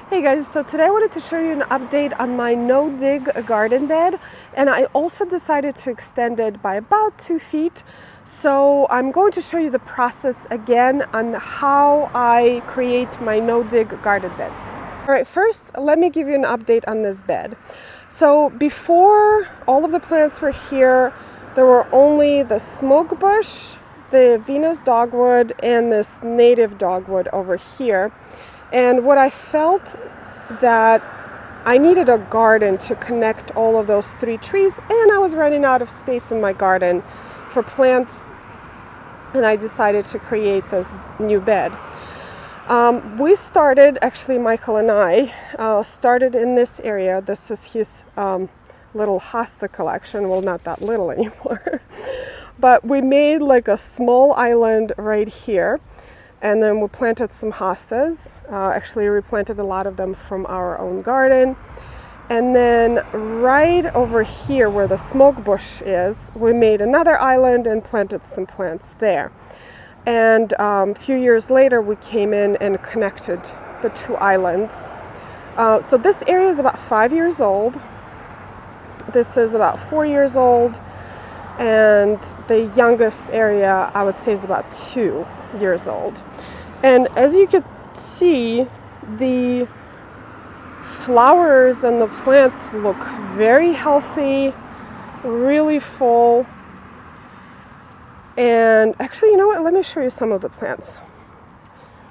Hey guys, so today I wanted to show you an update on my no-dig garden bed, and I also decided to extend it by about 2 feet. So I'm going to show you the process again on how I create my no-dig garden beds. All right, first let me give you an update on this bed. So before all of the plants were here, there were only the smoke bush, the Venus dogwood, and this native dogwood over here. And what I felt that I needed a garden to connect all of those 3 trees, and I was running out of space in my garden for plants, and I decided to create this new bed. We started, actually Michael and I started in this area. This is his little hosta collection. Well, not that little anymore. But we made like a small island right here. And then we planted some hostas. Actually, we planted a lot of them from our own garden. And then right over here where the smoke bush is, we made another island and planted some plants there. And a few years later, we came in and connected the 2 islands. So this area is about 5 years old. This is about 4 years old. And the youngest area, I would say, is about 2 years old. And as you can see, the flowers and the plants look very healthy, really full. And actually, you know what? Let me show you some of the plants.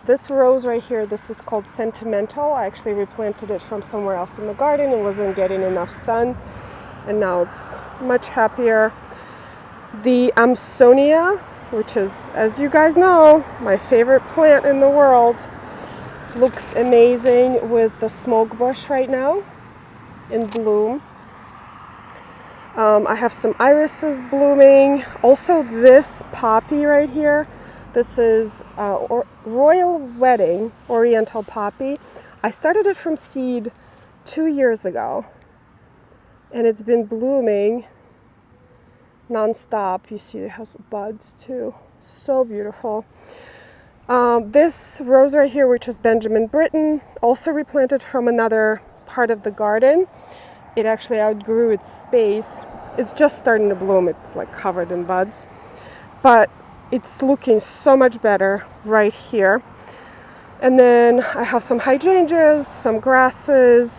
This rose right here, this is called Sentimental. I actually replanted it from somewhere else in the garden. It wasn't getting enough sun, and now it's much happier. The Amsonia, which is, as you guys know, my favorite plant in the world, looks amazing with the smoke bush right now in bloom. I have some irises blooming. Also this poppy right here, this is Royal Wedding Oriental Poppy. I started it from seed 2 years ago, and it's been blooming non-stop. You see it has buds too. So beautiful. This rose right here, which is Benjamin Britten, also replanted from another part of the garden. It actually outgrew its space. It's just starting to bloom. It's like covered in buds, but it's looking so much better right here. And then I have some hydrangeas, some grasses,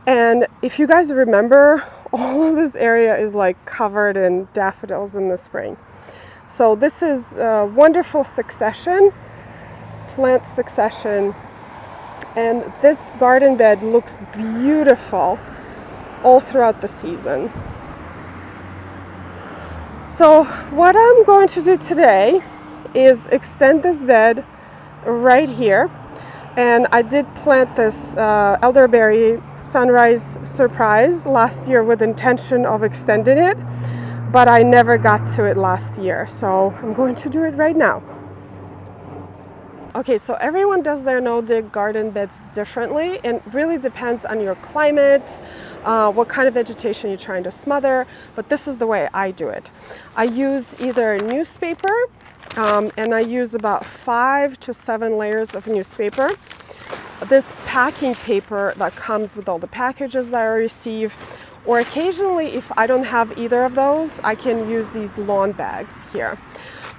and if you guys remember, all of this area is like covered in daffodils in the spring. So this is a wonderful succession, plant succession. And this garden bed looks beautiful all throughout the season. So what I'm going to do today is extend this bed right here. And I did plant this elderberry sunrise surprise last year with intention of extending it, but I never got to it last year, so I'm going to do it right now. Okay, so everyone does their no-dig garden beds differently, and really depends on your climate, what kind of vegetation you're trying to smother, but this is the way I do it. I use either newspaper, and I use about 5 to 7 layers of newspaper. This packing paper that comes with all the packages that I receive, or occasionally if I don't have either of those, I can use these lawn bags here.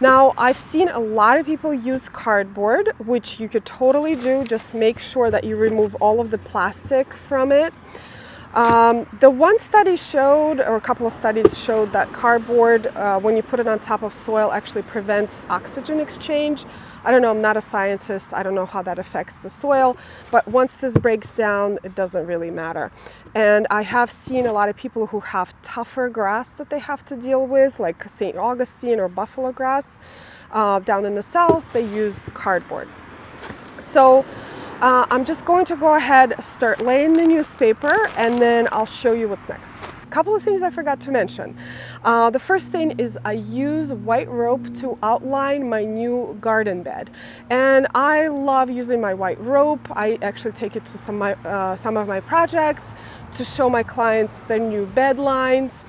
Now, I've seen a lot of people use cardboard, which you could totally do. Just make sure that you remove all of the plastic from it. The one study showed, or a couple of studies showed, that cardboard, when you put it on top of soil, actually prevents oxygen exchange. I don't know, I'm not a scientist. I don't know how that affects the soil, but once this breaks down, it doesn't really matter. And I have seen a lot of people who have tougher grass that they have to deal with, like St. Augustine or buffalo grass. Down in the south, they use cardboard. So I'm just going to go ahead, start laying the newspaper, and then I'll show you what's next. A couple of things I forgot to mention. The first thing is I use white rope to outline my new garden bed. And I love using my white rope. I actually take it to some of my projects to show my clients the new bed lines.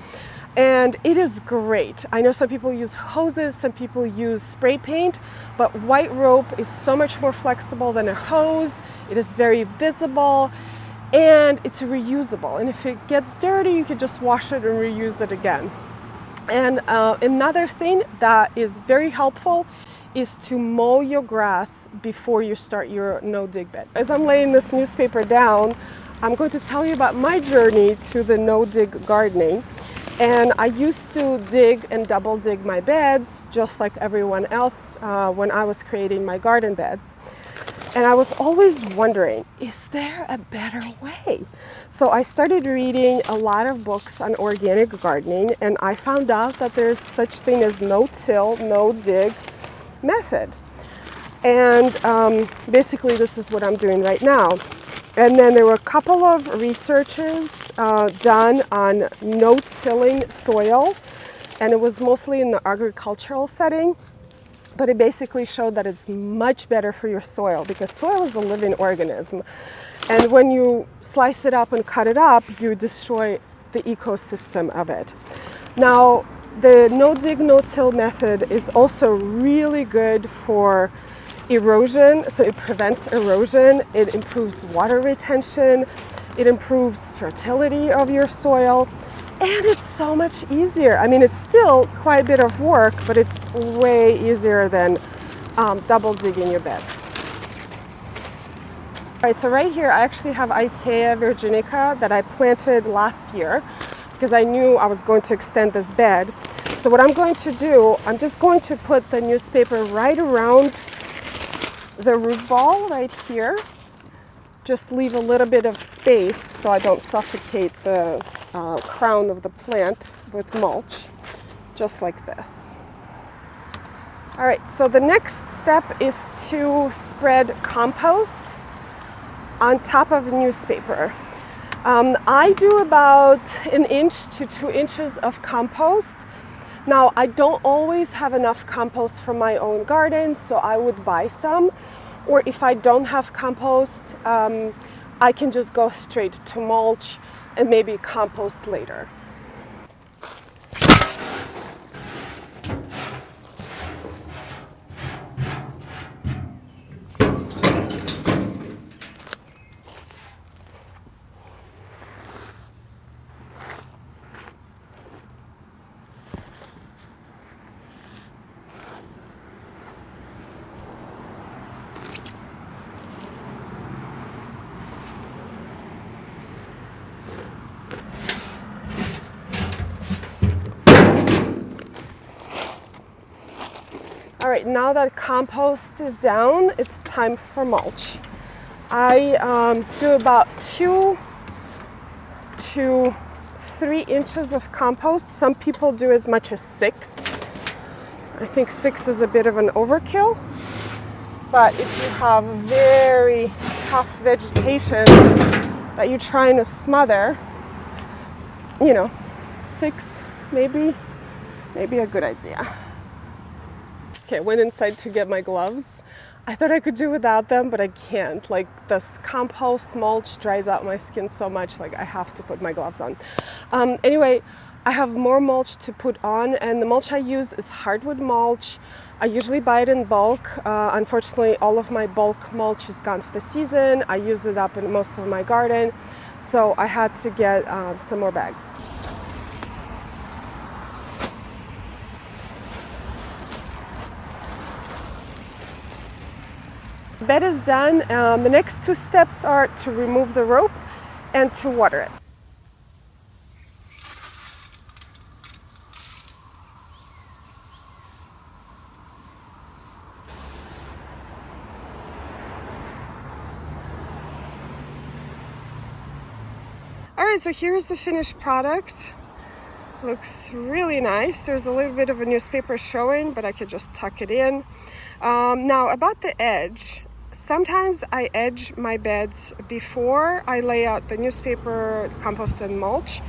and it is great. I know some people use hoses, some people use spray paint, but white rope is so much more flexible than a hose. It is very visible and it's reusable. And if it gets dirty, you can just wash it and reuse it again. And another thing that is very helpful is to mow your grass before you start your no-dig bed. As I'm laying this newspaper down, I'm going to tell you about my journey to the no-dig gardening. And I used to dig and double dig my beds just like everyone else when I was creating my garden beds. And I was always wondering, is there a better way? So I started reading a lot of books on organic gardening, and I found out that there's such thing as no-till, no-dig method. And basically this is what I'm doing right now. And then there were a couple of researches done on no-tilling soil, and it was mostly in the agricultural setting, but it basically showed that it's much better for your soil because soil is a living organism. And when you slice it up and cut it up, you destroy the ecosystem of it. Now, the no-dig, no-till method is also really good for erosion, so it prevents erosion, it improves water retention, it improves fertility of your soil, and it's so much easier. I mean, it's still quite a bit of work, but it's way easier than double digging your beds. All right, so right here I actually have Itea virginica that I planted last year because I knew I was going to extend this bed. So what I'm going to do, I'm just going to put the newspaper right around the root ball right here. Just leave a little bit of space so I don't suffocate the crown of the plant with mulch, just like this. All right, so the next step is to spread compost on top of the newspaper. I do about 1 inch to 2 inches of compost. Now, I don't always have enough compost from my own garden, so I would buy some. Or if I don't have compost, I can just go straight to mulch and maybe compost later. All right, now that compost is down, it's time for mulch. I do about 2 to 3 inches of compost. Some people do as much as 6. I think 6 is a bit of an overkill, but if you have very tough vegetation that you're trying to smother, 6 maybe a good idea. Okay, I went inside to get my gloves. I thought I could do without them, but I can't. Like, this compost mulch dries out my skin so much, like I have to put my gloves on. Anyway, I have more mulch to put on, and the mulch I use is hardwood mulch. I usually buy it in bulk. Unfortunately, all of my bulk mulch is gone for the season. I use it up in most of my garden, so I had to get some more bags. The bed is done. The next 2 steps are to remove the rope and to water it. All right, so here's the finished product. Looks really nice. There's a little bit of a newspaper showing, but I could just tuck it in. Now, about the edge. Sometimes I edge my beds before I lay out the newspaper, compost, and mulch.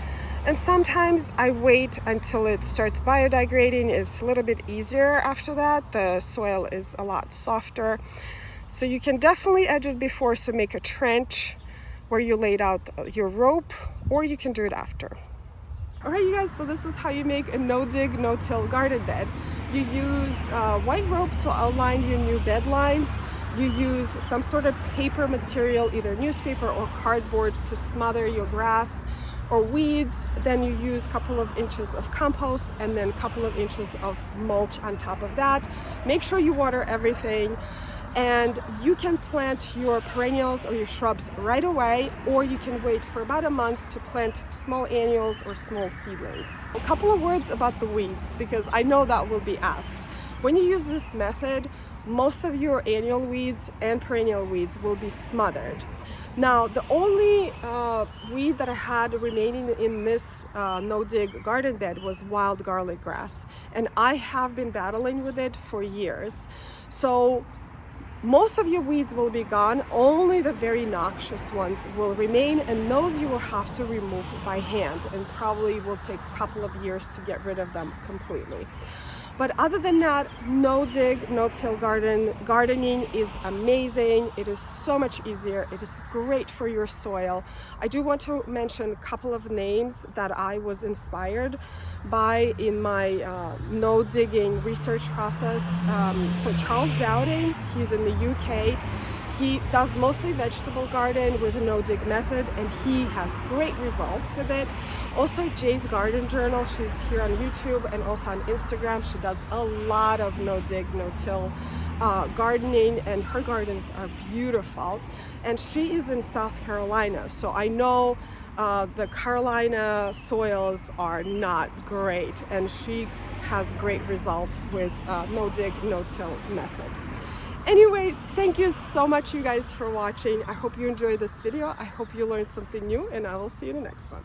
And sometimes I wait until it starts biodegrading. It's a little bit easier after that. The soil is a lot softer. So you can definitely edge it before, so make a trench where you laid out your rope, or you can do it after. All right, you guys, so this is how you make a no-dig, no-till garden bed. You use white rope to outline your new bed lines. You use some sort of paper material, either newspaper or cardboard, to smother your grass or weeds. Then you use a couple of inches of compost and then a couple of inches of mulch on top of that. Make sure you water everything. And you can plant your perennials or your shrubs right away, or you can wait for about a month to plant small annuals or small seedlings. A couple of words about the weeds, because I know that will be asked. When you use this method, most of your annual weeds and perennial weeds will be smothered. Now, the only weed that I had remaining in this no-dig garden bed was wild garlic grass, and I have been battling with it for years. So most of your weeds will be gone, only the very noxious ones will remain, and those you will have to remove by hand, and probably will take a couple of years to get rid of them completely. But other than that, no-dig, no-till gardening is amazing. It is so much easier. It is great for your soil. I do want to mention a couple of names that I was inspired by in my no-digging research process. So Charles Dowding, he's in the UK. He does mostly vegetable garden with a no-dig method, and he has great results with it. Also, Jay's Garden Journal, she's here on YouTube and also on Instagram. She does a lot of no-dig, no-till gardening, and her gardens are beautiful. And she is in South Carolina, so I know the Carolina soils are not great, and she has great results with no-dig, no-till method. Anyway, thank you so much, you guys, for watching. I hope you enjoyed this video. I hope you learned something new, and I will see you in the next one.